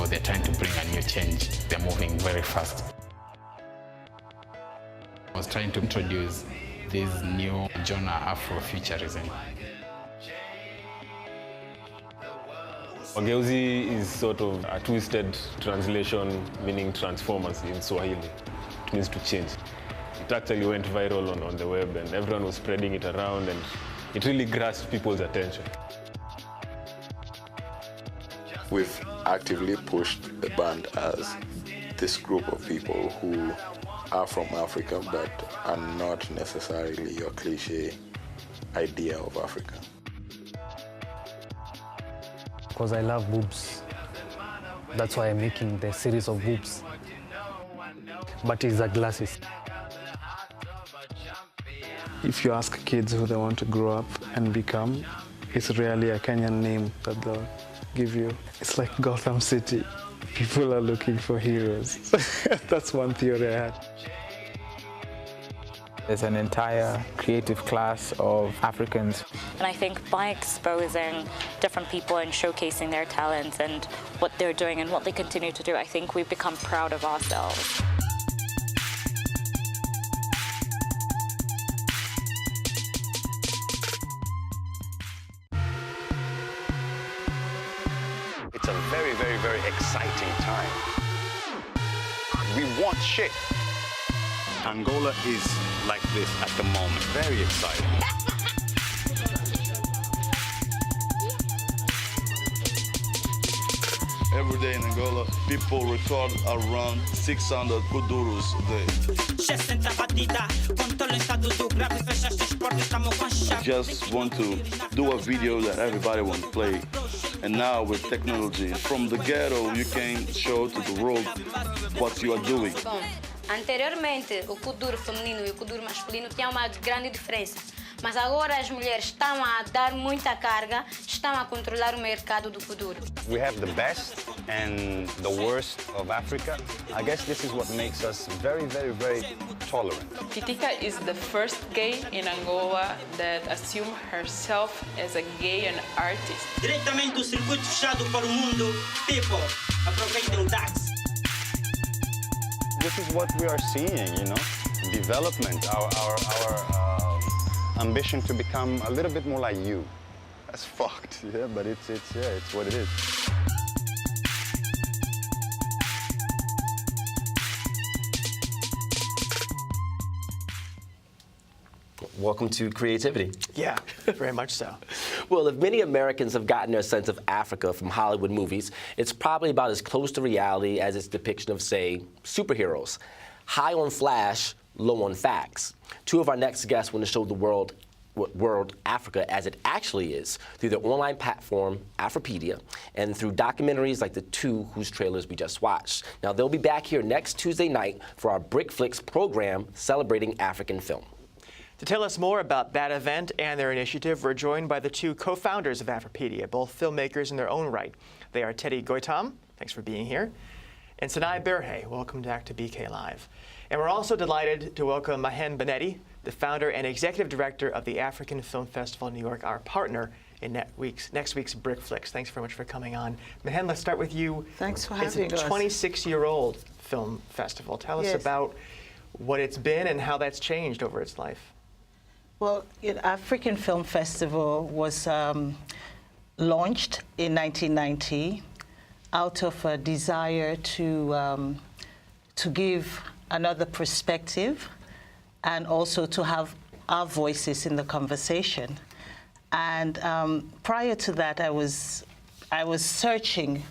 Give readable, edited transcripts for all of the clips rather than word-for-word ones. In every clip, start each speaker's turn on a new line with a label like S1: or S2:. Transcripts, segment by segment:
S1: they're trying to bring a new change. They're moving very fast. I was trying to introduce this new genre, Afrofuturism.
S2: Mageuzi is sort of a twisted translation, meaning transformers in Swahili. It means to change. It actually went viral on the web, and everyone was spreading it around, and it really grasped people's attention.
S3: We've actively pushed the band as this group of people who are from Africa but are not necessarily your cliche idea of Africa.
S4: Because I love boobs. That's why I'm making the series of boobs. But it's the glasses.
S5: If you ask kids who they want to grow up and become, it's really a Kenyan name that they'll give you. It's like Gotham City. People are looking for heroes. That's one theory I had.
S6: There's an entire creative class of Africans.
S7: And I think by exposing different people and showcasing their talents and what they're doing and what they continue to do, I think we've become proud of ourselves.
S8: It's a very, very, very exciting time. We want shit. Angola is like this at the moment. Very exciting.
S9: Every day in Angola, people record around 600 kuduros a day. Just want to do a video that everybody wants to play. And now with technology, from the ghetto, you can show to the world what you are doing.
S10: Anteriormente, o kuduro feminino e o kuduro masculino tinham uma grande diferença. Mas agora as mulheres estão a dar muita carga, estão a controlar o mercado do kuduro.
S8: We have the best and the worst of Africa. I guess this is what makes us very, very, very tolerant.
S11: Titica is the first gay in Angola that assumed herself as a gay and artist.
S12: Diretamente do circuito fechado para o mundo, people, aproveitem o DAX.
S8: This is what we are seeing, you know, development, our ambition to become a little bit more like you. That's fucked, yeah, but it's what it is.
S13: Welcome to creativity.
S14: Yeah, very much so.
S13: Well, if many Americans have gotten their sense of Africa from Hollywood movies, it's probably about as close to reality as its depiction of, say, superheroes. High on flash, low on facts. Two of our next guests want to show the world Africa as it actually is through their online platform, Afripedia, and through documentaries like the two whose trailers we just watched. Now, they'll be back here next Tuesday night for our BRIC FLIX program celebrating African film.
S14: To tell us more about that event and their initiative, we're joined by the two co-founders of Afripedia, both filmmakers in their own right. They are Goitom, thanks for being here, and Senay Berhe. Welcome back to BK Live. And we're also delighted to welcome Mahen Bonetti, the founder and executive director of the African Film Festival in New York, our partner in next week's BRIC FLIX. Thanks very much for coming on. Mahen, let's start with you.
S15: Thanks for having us.
S14: It's a 26-year-old film festival. Tell us about what it's been and how that's changed over its life.
S15: Well, the African Film Festival was launched in 1990 out of a desire to give another perspective and also to have our voices in the conversation. And prior to that, I was searching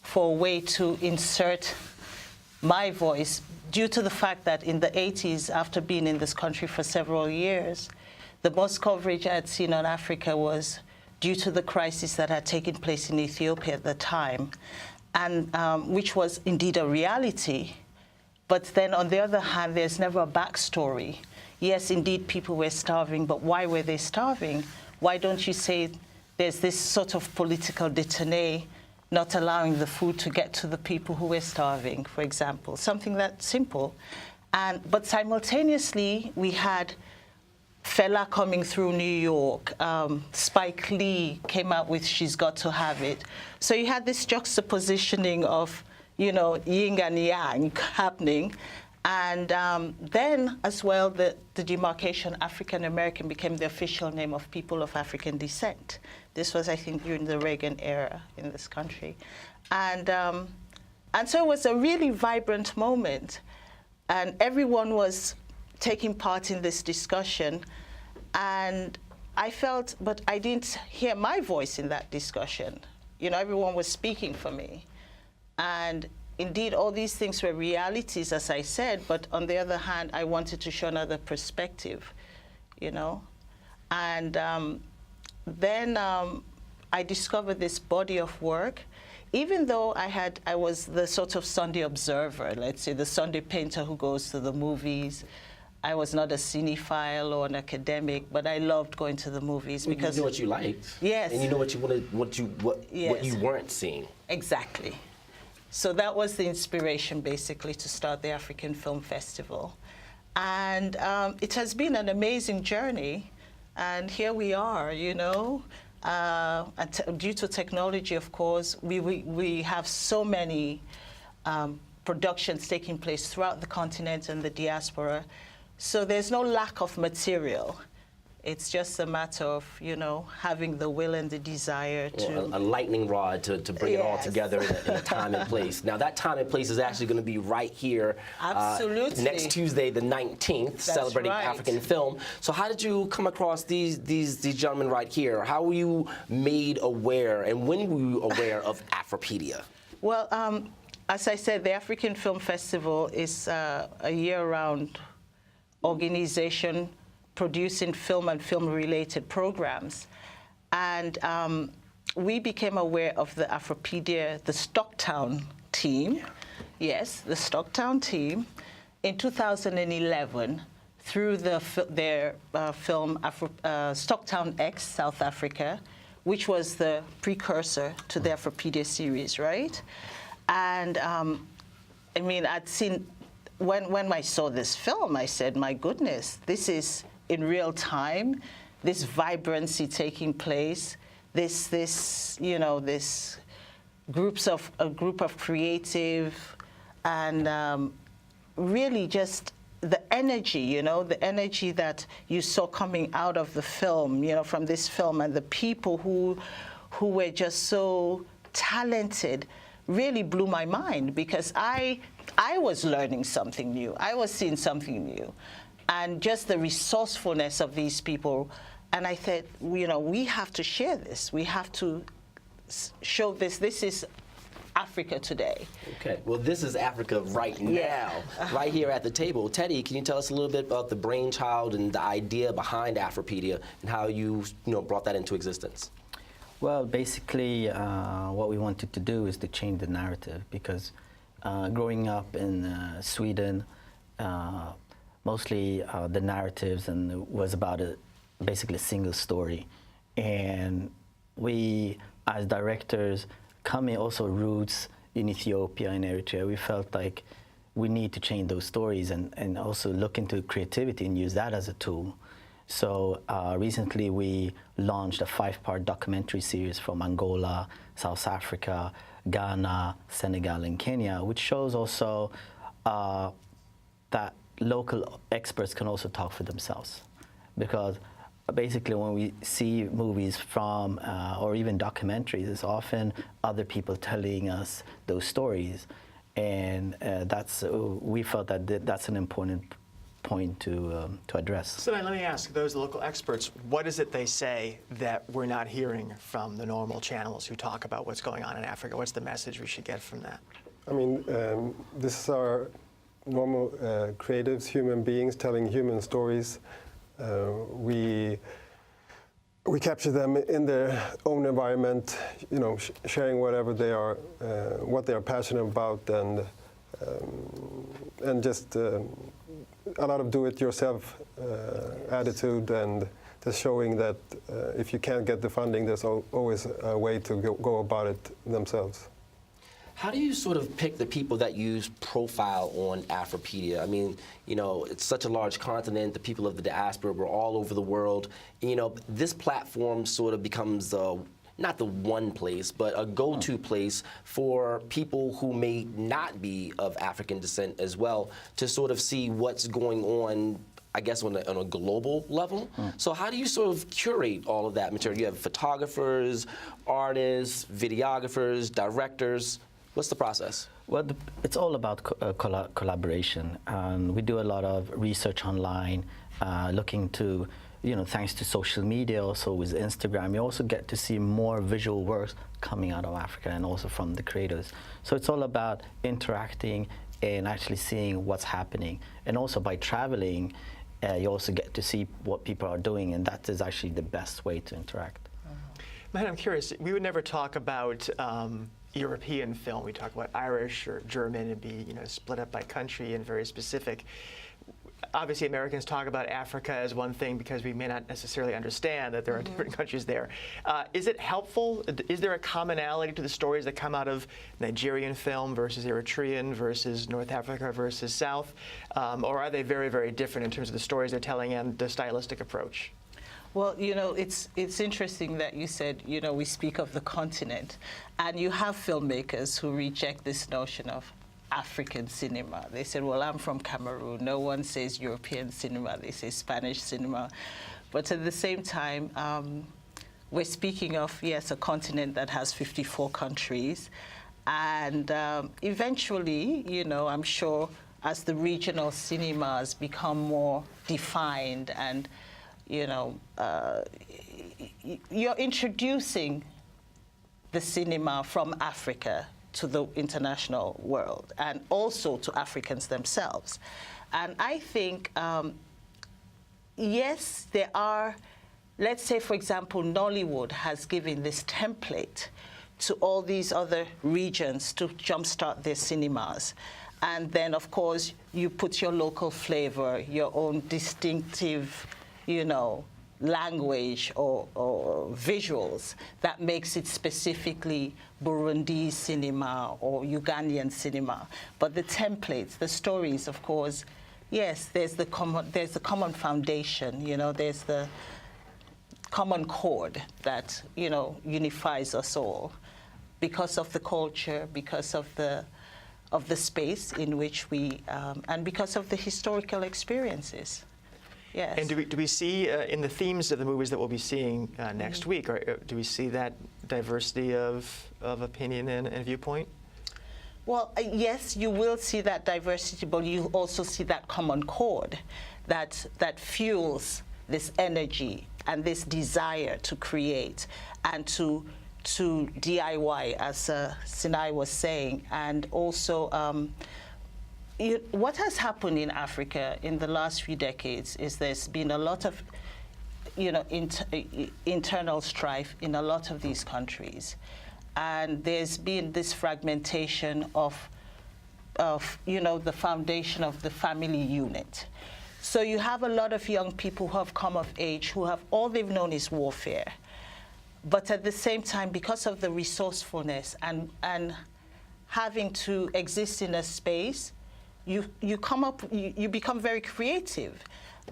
S15: for a way to insert my voice due to the fact that in the 80s, after being in this country for several years, the most coverage I had seen on Africa was due to the crisis that had taken place in Ethiopia at the time, and which was indeed a reality. But then on the other hand, there's never a backstory. Yes, indeed, people were starving, but why were they starving? Why don't you say there's this sort of political détourné not allowing the food to get to the people who were starving, for example, something that simple. But simultaneously, we had Fela coming through New York. Spike Lee came out with She's Got to Have It. So you had this juxtapositioning of you know, yin and yang happening. And then as well, the demarcation African American became the official name of people of African descent. This was, I think, during the Reagan era in this country. And so it was a really vibrant moment. And everyone was taking part in this discussion. And I felt, but I didn't hear my voice in that discussion. You know, everyone was speaking for me. And indeed, all these things were realities, as I said, but on the other hand, I wanted to show another perspective, you know? And then I discovered this body of work. Even though I was the sort of Sunday observer, let's say, the Sunday painter who goes to the movies. I was not a cinephile or an academic, but I loved going to the movies because
S13: you know what you liked.
S15: Yes.
S13: And you know what you wanted, what you weren't seeing.
S15: Exactly. So that was the inspiration, basically, to start the African Film Festival. And it has been an amazing journey. And here we are, you know. Due to technology, of course, we have so many productions taking place throughout the continent and the diaspora. So there's no lack of material. It's just a matter of, you know, having the will and the desire to...
S13: a lightning rod to bring it all together in a time and place. Now, that time and place is actually going to be right here
S15: Absolutely.
S13: Next Tuesday, the 19th, celebrating African film. So how did you come across these gentlemen right here? How were you made aware, and when were you aware of Afripedia?
S15: Well, as I said, the African Film Festival is a year-round organization producing film and film-related programs. And we became aware of the Afripedia, the Stocktown team, yes, the Stocktown team, in 2011 through their film Stocktown X, South Africa, which was the precursor to the Afripedia series, right? And I mean, I'd seen, when I saw this film, I said, my goodness, this is in real time, this vibrancy taking place, this you know, this a group of creative and really just the energy, you know, the energy that you saw coming out of the film, you know, from this film, and the people who were just so talented really blew my mind, because I was learning something new. I was seeing something new. And just the resourcefulness of these people. And I said, you know, we have to share this. We have to show this. This is Africa today.
S13: Okay, well, this is Africa right now, right here at the table. Teddy, can you tell us a little bit about the brainchild and the idea behind Afripedia and how you brought that into existence?
S16: Well, basically, what we wanted to do is to change the narrative, because growing up in Sweden, mostly the narratives was about basically a single story. And we, as directors, coming also roots in Ethiopia and Eritrea, we felt like we need to change those stories and also look into creativity and use that as a tool. So recently we launched a 5-part documentary series from Angola, South Africa, Ghana, Senegal, and Kenya, which shows also that local experts can also talk for themselves. Because basically when we see movies from, or even documentaries, it's often other people telling us those stories. And we felt that that's an important point to address.
S14: So then let me ask those local experts, what is it they say that we're not hearing from the normal channels who talk about what's going on in Africa? What's the message we should get from that?
S17: I mean, this is our normal creatives, human beings telling human stories. We capture them in their own environment, you know, sharing whatever they are, what they are passionate about, and just a lot of do-it-yourself attitude, and just showing that if you can't get the funding, there's always a way to go about it themselves.
S13: How do you sort of pick the people that you profile on Afripedia? I mean, you know, it's such a large continent. The people of the diaspora were all over the world. You know, this platform sort of becomes not the one place, but a go-to place for people who may not be of African descent as well to sort of see what's going on, I guess, on a global level. So how do you sort of curate all of that material? You have photographers, artists, videographers, directors. What's the process?
S16: Well, it's all about collaboration. We do a lot of research online, looking to, thanks to social media, also with Instagram, you also get to see more visual works coming out of Africa and also from the creators. So it's all about interacting and actually seeing what's happening. And also by traveling, you also get to see what people are doing, and that is actually the best way to interact.
S14: Mahen, I'm curious, we would never talk about European film. We talk about Irish or German and be split up by country and very specific. Obviously, Americans talk about Africa as one thing because we may not necessarily understand that there are different countries there. Is it helpful? Is there a commonality to the stories that come out of Nigerian film versus Eritrean versus North Africa versus South? Or are they very, very different in terms of the stories they're telling and the stylistic approach?
S15: Well, it's interesting that you said, we speak of the continent, and you have filmmakers who reject this notion of African cinema. They said, well, I'm from Cameroon. No one says European cinema. They say Spanish cinema. But at the same time, we're speaking of, yes, a continent that has 54 countries. And eventually, I'm sure as the regional cinemas become more defined and, you're introducing the cinema from Africa to the international world and also to Africans themselves. And I think, yes, there are, let's say, for example, Nollywood has given this template to all these other regions to jumpstart their cinemas. And then, of course, you put your local flavor, your own distinctive, language or visuals that makes it specifically Burundi cinema or Ugandan cinema. But the templates, the stories, of course, yes, there's the common foundation, there's the common chord that, unifies us all because of the culture, because of the space in which we, and because of the historical experiences. Yes.
S14: And do we see in the themes of the movies that we'll be seeing next week, or do we see that diversity of opinion and viewpoint?
S15: Well, yes, you will see that diversity, but you also see that common chord that fuels this energy and this desire to create and to DIY, as Senay was saying, and also what has happened in Africa in the last few decades is there's been a lot of, internal strife in a lot of these countries, and there's been this fragmentation of the foundation of the family unit. So you have a lot of young people who have come of age who have all they've known is warfare, but at the same time, because of the resourcefulness and having to exist in a space, you become very creative.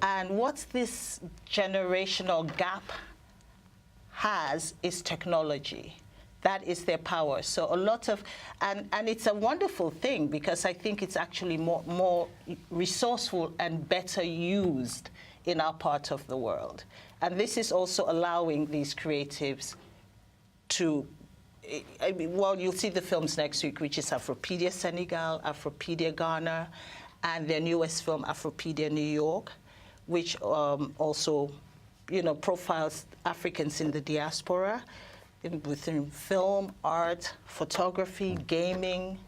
S15: And what this generational gap has is technology. That is their power. So a lot of, and it's a wonderful thing because I think it's actually more resourceful and better used in our part of the world. And this is also allowing these creatives to, well, you'll see the films next week, which is Afripedia Senegal, Afripedia Ghana, and their newest film, Afripedia New York, which also, profiles Africans in the diaspora within film, art, photography, gaming.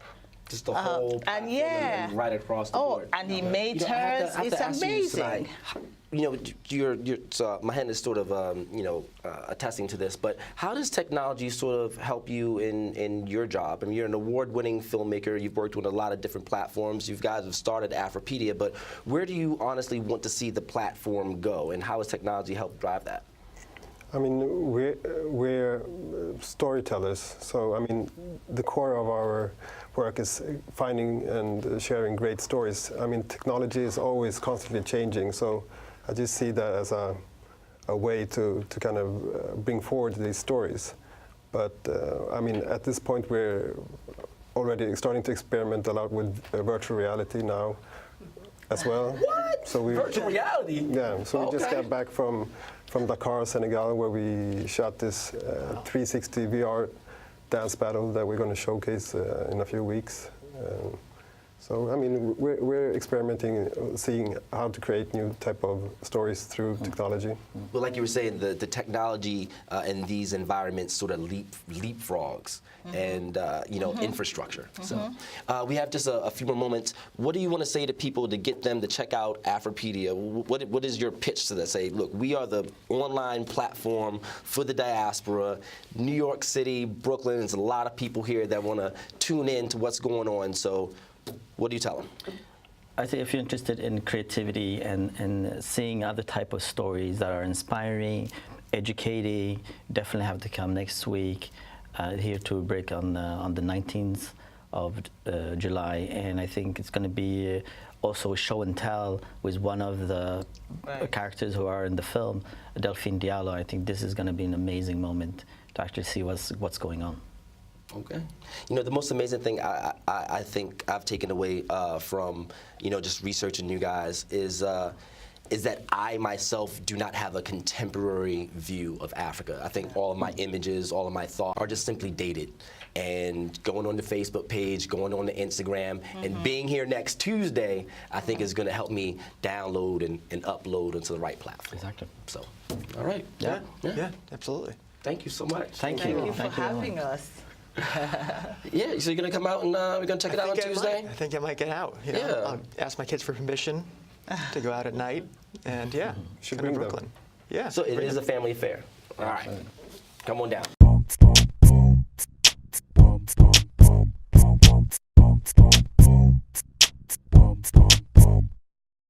S13: Just the whole platform and right across the board.
S15: Animators, it's amazing.
S13: Mahen is sort of, attesting to this, but how does technology sort of help you in your job? I mean, you're an award-winning filmmaker. You've worked with a lot of different platforms. You guys have started Afripedia, but where do you honestly want to see the platform go, and how has technology helped drive that?
S17: I mean, we're storytellers, so I mean, the core of our work is finding and sharing great stories. I mean, technology is always constantly changing, so I just see that as a way to kind of bring forward these stories. But I mean, at this point, we're already starting to experiment a lot with virtual reality now as well.
S13: What?
S17: So
S13: virtual reality?
S17: Yeah, so we just
S13: Okay.
S17: got back from Dakar, Senegal, where we shot this 360 VR dance battle that we're going to showcase in a few weeks. So, I mean, we're experimenting, seeing how to create new type of stories through technology.
S13: Well, like you were saying, the technology in these environments sort of leapfrogs and, you know, infrastructure. So we have just a few more moments. What do you want to say to people to get them to check out Afripedia? What is your pitch to that? Say, look, we are the online platform for the diaspora. New York City, Brooklyn, there's a lot of people here that want to tune in to what's going on. So what do you tell them?
S16: I think if you're interested in creativity and seeing other type of stories that are inspiring, educating, definitely have to come next week here to BRIC on the 19th of July. And I think it's going to be also show and tell with one of the characters who are in the film, Delphine Diallo. I think this is going to be an amazing moment to actually see what's going on.
S13: Okay. You know, the most amazing thing I think I've taken away from, you know, just researching you guys is that I myself do not have a contemporary view of Africa. I think all of my images, all of my thoughts are just simply dated. And going on the Facebook page, going on the Instagram, and being here next Tuesday, I think is going to help me download and upload into the right platform.
S16: Exactly.
S13: So, all right.
S14: Yeah, absolutely.
S13: Thank you so much.
S16: Thank you.
S15: Thank you for having us.
S13: Yeah, so you're going to come out and we're going to check it out on Tuesday?
S14: I think I might get out. You know?
S13: Yeah.
S14: I'll ask my kids for permission to go out at night, and yeah,
S17: Should
S14: come to
S17: bring them.
S14: Brooklyn. Yeah.
S13: So it is a family affair. All right. Come on down.